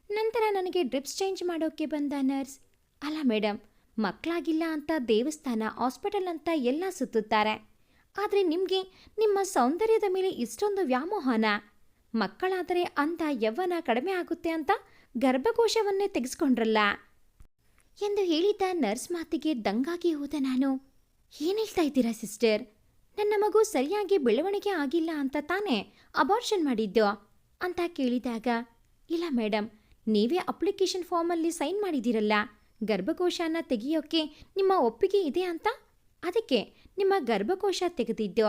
ನಂತರ ನನಗೆ ಡ್ರಿಪ್ಸ್ ಚೇಂಜ್ ಮಾಡೋಕ್ಕೆ ಬಂದ ನರ್ಸ್, ಅಲ್ಲ ಮೇಡಮ್, ಮಕ್ಕಳಾಗಿಲ್ಲ ಅಂತ ದೇವಸ್ಥಾನ, ಹಾಸ್ಪಿಟಲ್ ಅಂತ ಎಲ್ಲ ಸುತ್ತುತ್ತಾರೆ, ಆದರೆ ನಿಮಗೆ ನಿಮ್ಮ ಸೌಂದರ್ಯದ ಮೇಲೆ ಇಷ್ಟೊಂದು ವ್ಯಾಮೋಹನ? ಮಕ್ಕಳಾದರೆ ಅಂದ ಯೌವನ ಕಡಿಮೆ ಆಗುತ್ತೆ ಅಂತ ಗರ್ಭಕೋಶವನ್ನೇ ತೆಗೆಸ್ಕೊಂಡ್ರಲ್ಲ ಎಂದು ಹೇಳಿದ ನರ್ಸ್ ಮಾತಿಗೆ ದಂಗಾಗಿ ಹೋದ ನಾನು. ಏನು ಹೇಳ್ತಾ ಇದ್ದೀರಾ ಸಿಸ್ಟರ್? ನನ್ನ ಮಗು ಸರಿಯಾಗಿ ಬೆಳವಣಿಗೆ ಆಗಿಲ್ಲ ಅಂತ ತಾನೇ ಅಬಾರ್ಷನ್ ಮಾಡಿದ್ದು ಅಂತ ಕೇಳಿದಾಗ, ಇಲ್ಲ ಮೇಡಮ್, ನೀವೇ ಅಪ್ಲಿಕೇಶನ್ ಫಾರ್ಮಲ್ಲಿ ಸೈನ್ ಮಾಡಿದ್ದೀರಲ್ಲ, ಗರ್ಭಕೋಶನ ತೆಗೆಯೋಕ್ಕೆ ನಿಮ್ಮ ಒಪ್ಪಿಗೆ ಇದೆ ಅಂತ, ಅದಕ್ಕೆ ನಿಮ್ಮ ಗರ್ಭಕೋಶ ತೆಗೆದಿದ್ದು.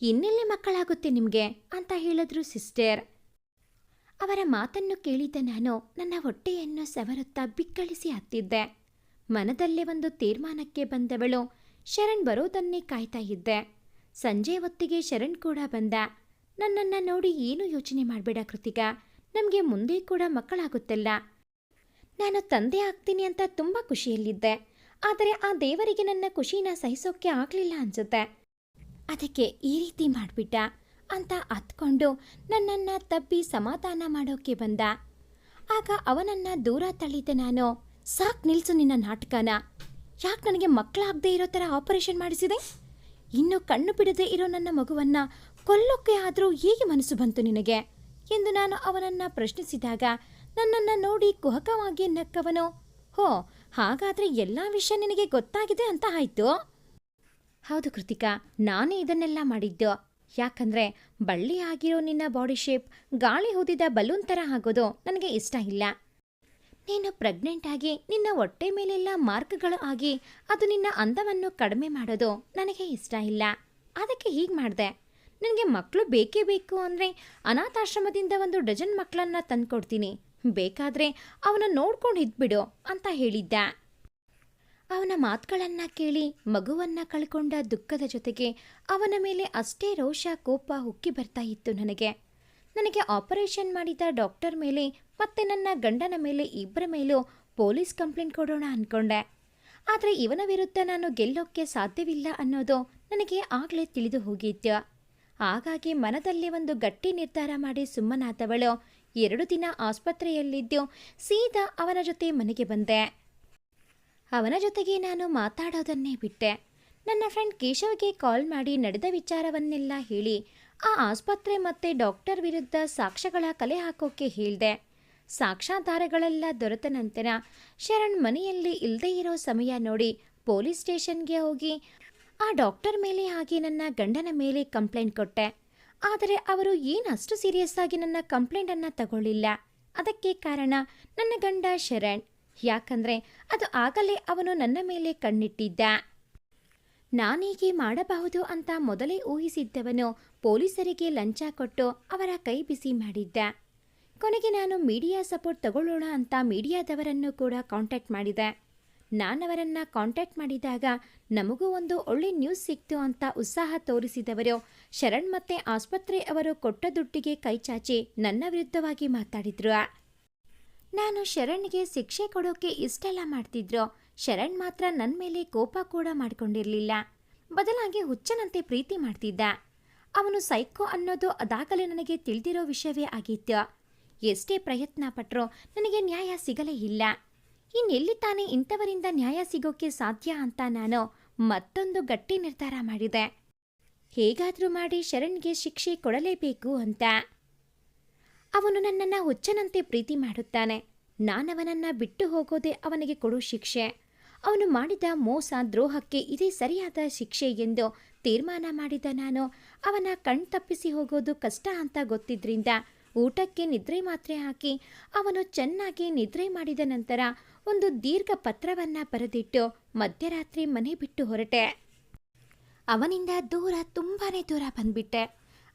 ಇನ್ನೆಲ್ಲೇ ಮಕ್ಕಳಾಗುತ್ತೆ ನಿಮಗೆ ಅಂತ ಹೇಳಿದ್ರು ಸಿಸ್ಟರ್. ಅವರ ಮಾತನ್ನು ಕೇಳಿದ ನಾನು ನನ್ನ ಹೊಟ್ಟೆಯನ್ನು ಸವರುತ್ತಾ ಬಿಕ್ಕಳಿಸಿ ಹತ್ತಿದ್ದೆ. ಮನದಲ್ಲೇ ಒಂದು ತೀರ್ಮಾನಕ್ಕೆ ಬಂದವಳು ಶರಣ್ ಬರೋದನ್ನೇ ಕಾಯ್ತಾ ಇದ್ದೆ. ಸಂಜೆ ಹೊತ್ತಿಗೆ ಶರಣ್ ಕೂಡ ಬಂದ. ನನ್ನನ್ನು ನೋಡಿ ಏನು ಯೋಚನೆ ಮಾಡಬೇಡ ಕೃತಿಕಾ, ನಮಗೆ ಮುಂದೆ ಕೂಡ ಮಕ್ಕಳಾಗುತ್ತಲ್ಲ. ನಾನು ತಂದೆ ಆಗ್ತೀನಿ ಅಂತ ತುಂಬ ಖುಷಿಯಲ್ಲಿದ್ದೆ, ಆದರೆ ಆ ದೇವರಿಗೆ ನನ್ನ ಖುಷಿನ ಸಹಿಸೋಕ್ಕೆ ಆಗಲಿಲ್ಲ ಅನ್ಸುತ್ತೆ, ಅದಕ್ಕೆ ಈ ರೀತಿ ಮಾಡಿಬಿಟ್ಟ ಅಂತ ಹತ್ಕೊಂಡು ನನ್ನನ್ನು ತಬ್ಬಿ ಸಮಾಧಾನ ಮಾಡೋಕ್ಕೆ ಬಂದ. ಆಗ ಅವನನ್ನು ದೂರ ತಳ್ಳಿದ್ದೆ ನಾನು. ಸಾಕು ನಿಲ್ಸು ನಿನ್ನ ನಾಟಕನ. ಯಾಕೆ ನನಗೆ ಮಕ್ಕಳಾಗದೇ ಇರೋ ಥರ ಆಪರೇಷನ್ ಮಾಡಿಸಿದೆ? ಇನ್ನು ಕಣ್ಣು ಬಿಡದೆ ಇರೋ ನನ್ನ ಮಗುವನ್ನು ಕೊಲ್ಲೋಕ್ಕೆ ಆದರೂ ಹೇಗೆ ಮನಸ್ಸು ಬಂತು ನಿನಗೆ ಎಂದು ನಾನು ಅವನನ್ನು ಪ್ರಶ್ನಿಸಿದಾಗ ನನ್ನನ್ನು ನೋಡಿ ಕುಹಕವಾಗಿ ನಕ್ಕವನು. ಹೋ, ಹಾಗಾದರೆ ಎಲ್ಲ ವಿಷಯ ನಿನಗೆ ಗೊತ್ತಾಗಿದೆ ಅಂತ ಆಯಿತು. ಹೌದು ಕೃತಿಕಾ, ನಾನೇ ಇದನ್ನೆಲ್ಲ ಮಾಡಿದ್ದು. ಯಾಕಂದರೆ ಬಳ್ಳಿ ಆಗಿರೋ ನಿನ್ನ ಬಾಡಿ ಶೇಪ್ ಗಾಳಿ ಊದಿದ ಬಲೂನ್ ಥರ ಆಗೋದು ನನಗೆ ಇಷ್ಟ ಇಲ್ಲ. ನೀನು ಪ್ರೆಗ್ನೆಂಟ್ ಆಗಿ ನಿನ್ನ ಹೊಟ್ಟೆ ಮೇಲೆಲ್ಲ ಮಾರ್ಕ್ಗಳು ಆಗಿ ಅದು ನಿನ್ನ ಅಂದವನ್ನು ಕಡಿಮೆ ಮಾಡೋದು ನನಗೆ ಇಷ್ಟ ಇಲ್ಲ. ಅದಕ್ಕೆ ಹೀಗೆ ಮಾಡಿದೆ. ನನಗೆ ಮಕ್ಕಳು ಬೇಕೇ ಬೇಕು ಅಂದರೆ ಅನಾಥಾಶ್ರಮದಿಂದ 1 ಡಜನ್ ಮಕ್ಕಳನ್ನು ತಂದ್ಕೊಡ್ತೀನಿ, ಬೇಕಾದರೆ ಅವನ ನೋಡ್ಕೊಂಡು ಇದ್ಬಿಡು ಅಂತ ಹೇಳಿದ್ದ. ಅವನ ಮಾತುಗಳನ್ನು ಕೇಳಿ ಮಗುವನ್ನು ಕಳ್ಕೊಂಡ ದುಃಖದ ಜೊತೆಗೆ ಅವನ ಮೇಲೆ ಅಷ್ಟೇ ರೋಷ, ಕೋಪ ಉಕ್ಕಿ ಬರ್ತಾ ಇತ್ತು ನನಗೆ ಆಪರೇಷನ್ ಮಾಡಿದ ಡಾಕ್ಟರ್ ಮೇಲೆ ಮತ್ತೆ ನನ್ನ ಗಂಡನ ಮೇಲೆ ಇಬ್ಬರ ಮೇಲೂ ಪೊಲೀಸ್ ಕಂಪ್ಲೇಂಟ್ ಕೊಡೋಣ ಅಂದ್ಕೊಂಡೆ. ಆದರೆ ಇವನ ವಿರುದ್ಧ ನಾನು ಗೆಲ್ಲೋಕ್ಕೆ ಸಾಧ್ಯವಿಲ್ಲ ಅನ್ನೋದು ನನಗೆ ಆಗಲೇ ತಿಳಿದು ಹೋಗಿತ್ತು. ಹಾಗಾಗಿ ಮನದಲ್ಲಿ ಒಂದು ಗಟ್ಟಿ ನಿರ್ಧಾರ ಮಾಡಿ ಸುಮ್ಮನಾದವಳು 2 ದಿನ ಆಸ್ಪತ್ರೆಯಲ್ಲಿದ್ದು ಸೀದಾ ಅವನ ಜೊತೆ ಮನೆಗೆ ಬಂದೆ. ಅವನ ಜೊತೆಗೆ ನಾನು ಮಾತಾಡೋದನ್ನೇ ಬಿಟ್ಟೆ. ನನ್ನ ಫ್ರೆಂಡ್ ಕೇಶವ್ಗೆ ಕಾಲ್ ಮಾಡಿ ನಡೆದ ವಿಚಾರವನ್ನೆಲ್ಲ ಹೇಳಿ ಆ ಆಸ್ಪತ್ರೆ ಮತ್ತು ಡಾಕ್ಟರ್ ವಿರುದ್ಧ ಸಾಕ್ಷ್ಯಗಳ ಕಲೆ ಹಾಕೋಕ್ಕೆ ಹೇಳಿದೆ. ಸಾಕ್ಷ್ಯಾಧಾರಗಳೆಲ್ಲ ದೊರೆತ ನಂತರ ಶರಣ್ ಮನೆಯಲ್ಲಿ ಇಲ್ಲದೇ ಇರೋ ಸಮಯ ನೋಡಿ ಪೊಲೀಸ್ ಸ್ಟೇಷನ್ಗೆ ಹೋಗಿ ಆ ಡಾಕ್ಟರ್ ಮೇಲೆ ಹಾಗೆ ನನ್ನ ಗಂಡನ ಮೇಲೆ ಕಂಪ್ಲೇಂಟ್ ಕೊಟ್ಟೆ. ಆದರೆ ಅವರು ಏನಷ್ಟು ಸೀರಿಯಸ್ ಆಗಿ ನನ್ನ ಕಂಪ್ಲೇಂಟನ್ನು ತಗೊಳ್ಳಿಲ್ಲ. ಅದಕ್ಕೆ ಕಾರಣ ನನ್ನ ಗಂಡ ಶರಣ್. ಯಾಕಂದರೆ ಅದು ಆಗಲೇ ಅವನು ನನ್ನ ಮೇಲೆ ಕಣ್ಣಿಟ್ಟಿದ್ದ. ನಾನೀಗೆ ಮಾಡಬಹುದು ಅಂತ ಮೊದಲೇ ಊಹಿಸಿದ್ದವನು ಪೊಲೀಸರಿಗೆ ಲಂಚ ಕೊಟ್ಟು ಅವರ ಕೈ ಬಿಸಿ ಮಾಡಿದ್ದ. ಕೊನೆಗೆ ನಾನು ಮೀಡಿಯಾ ಸಪೋರ್ಟ್ ತಗೊಳ್ಳೋಣ ಅಂತ ಮೀಡಿಯಾದವರನ್ನು ಕೂಡ ಕಾಂಟ್ಯಾಕ್ಟ್ ಮಾಡಿದೆ. ನಾನವರನ್ನು ಕಾಂಟ್ಯಾಕ್ಟ್ ಮಾಡಿದಾಗ ನಮಗೂ ಒಂದು ಒಳ್ಳೆ ನ್ಯೂಸ್ ಸಿಕ್ತು ಅಂತ ಉತ್ಸಾಹ ತೋರಿಸಿದವರು ಶರಣ್ ಮತ್ತೆ ಆಸ್ಪತ್ರೆ ಅವರು ಕೊಟ್ಟ ದುಡ್ಡಿಗೆ ಕೈಚಾಚಿ ನನ್ನ ವಿರುದ್ಧವಾಗಿ ಮಾತಾಡಿದ್ರು. ನಾನು ಶರಣ್ಗೆ ಶಿಕ್ಷೆ ಕೊಡೋಕೆ ಇಷ್ಟೆಲ್ಲ ಮಾಡ್ತಿದ್ರು. ಶರಣ್ ಮಾತ್ರ ನನ್ನ ಮೇಲೆ ಕೋಪ ಕೂಡ ಮಾಡಿಕೊಂಡಿರಲಿಲ್ಲ. ಬದಲಾಗಿ ಹುಚ್ಚನಂತೆ ಪ್ರೀತಿ ಮಾಡ್ತಿದ್ದ. ಅವನು ಸೈಕೋ ಅನ್ನೋದು ಅದಾಗಲೇ ನನಗೆ ತಿಳಿದಿರೋ ವಿಷಯವೇ ಆಗಿತ್ತು. ಎಷ್ಟೇ ಪ್ರಯತ್ನ ಪಟ್ಟರೂ ನನಗೆ ನ್ಯಾಯ ಸಿಗಲೇ ಇಲ್ಲ. ಇನ್ನೆಲ್ಲಿ ತಾನೇ ಇಂಥವರಿಂದ ನ್ಯಾಯ ಸಿಗೋಕ್ಕೆ ಸಾಧ್ಯ ಅಂತ ನಾನು ಮತ್ತೊಂದು ಗಟ್ಟಿ ನಿರ್ಧಾರ ಮಾಡಿದೆ. ಹೇಗಾದರೂ ಮಾಡಿ ಶರಣ್ಗೆ ಶಿಕ್ಷೆ ಕೊಡಲೇಬೇಕು ಅಂತ. ಅವನು ನನ್ನನ್ನು ಹುಚ್ಚನಂತೆ ಪ್ರೀತಿ ಮಾಡುತ್ತಾನೆ. ನಾನವನನ್ನು ಬಿಟ್ಟು ಹೋಗೋದೇ ಅವನಿಗೆ ಕೊಡೋ ಶಿಕ್ಷೆ. ಅವನು ಮಾಡಿದ ಮೋಸ, ದ್ರೋಹಕ್ಕೆ ಇದೇ ಸರಿಯಾದ ಶಿಕ್ಷೆ ಎಂದು ತೀರ್ಮಾನ ಮಾಡಿದ ನಾನು ಅವನ ಕಣ್ತಪ್ಪಿಸಿ ಹೋಗೋದು ಕಷ್ಟ ಅಂತ ಗೊತ್ತಿದ್ರಿಂದ ಊಟಕ್ಕೆ ನಿದ್ರೆ ಮಾತ್ರೆ ಹಾಕಿ ಅವನು ಚೆನ್ನಾಗಿ ನಿದ್ರೆ ಮಾಡಿದ ನಂತರ ಒಂದು ದೀರ್ಘ ಪತ್ರವನ್ನು ಬರೆದಿಟ್ಟು ಮಧ್ಯರಾತ್ರಿ ಮನೆ ಬಿಟ್ಟು ಹೊರಟೆ. ಅವನಿಂದ ತುಂಬಾನೇ ದೂರ ಬಂದ್ಬಿಟ್ಟೆ.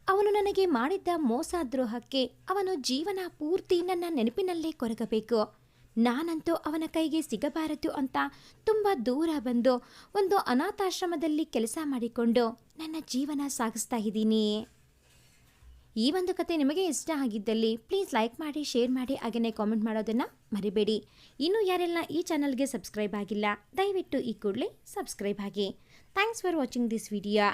ಅವನು ನನಗೆ ಮಾಡಿದ್ದ ಮೋಸ, ದ್ರೋಹಕ್ಕೆ ಅವನು ಜೀವನ ಪೂರ್ತಿ ನನ್ನ ನೆನಪಿನಲ್ಲೇ ಕೊರಗಬೇಕು. ನಾನಂತೂ ಅವನ ಕೈಗೆ ಸಿಗಬಾರದು ಅಂತ ತುಂಬ ದೂರ ಬಂದು ಒಂದು ಅನಾಥಾಶ್ರಮದಲ್ಲಿ ಕೆಲಸ ಮಾಡಿಕೊಂಡು ನನ್ನ ಜೀವನ ಸಾಗಿಸ್ತಾ ಇದ್ದೀನಿ. ಈ ಒಂದು ಕತೆ ನಿಮಗೆ ಇಷ್ಟ ಆಗಿದ್ದಲ್ಲಿ ಪ್ಲೀಸ್ ಲೈಕ್ ಮಾಡಿ, ಶೇರ್ ಮಾಡಿ, ಹಾಗೆಯೇ ಕಾಮೆಂಟ್ ಮಾಡೋದನ್ನು ಮರಿಬೇಡಿ. ಇನ್ನು ಯಾರೆಲ್ಲ ಈ ಚಾನಲ್ಗೆ ಸಬ್ಸ್ಕ್ರೈಬ್ ಆಗಿಲ್ಲ, ದಯವಿಟ್ಟು ಈ ಕೂಡಲೇ ಸಬ್ಸ್ಕ್ರೈಬ್ ಆಗಿ. Thanks for watching this video.